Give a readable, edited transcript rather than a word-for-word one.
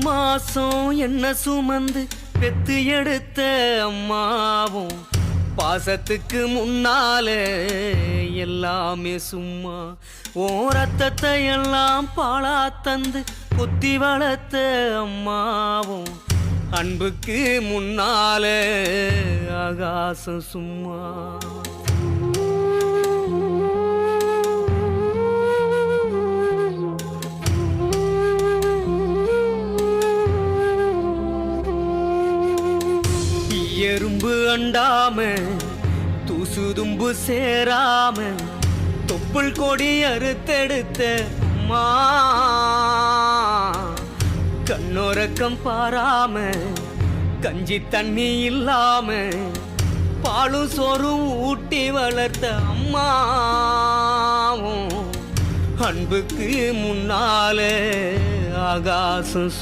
மாசம் என்ன சுமந்து பெத்து எடுத்த அம்மாவும் பாசத்துக்கு முன்னால எல்லாமே சும்மா. ஓ ரத்தத்தை எல்லாம் பாழா தந்து கொத்தி வளர்த்த அம்மாவும் அன்புக்கு முன்னால ஆகாசம் சும்மா. எறும்பு அண்டாம தூசு தும்பு சேராம தொப்புள் கொடி அறுத்தெடுத்த அம்மா கண்ணோரக்கம் பாராம கஞ்சி தண்ணி இல்லாம பாலும் சோறும் ஊட்டி வளர்த்த அம்மாவும் அன்புக்கு முன்னால ஆகாசம்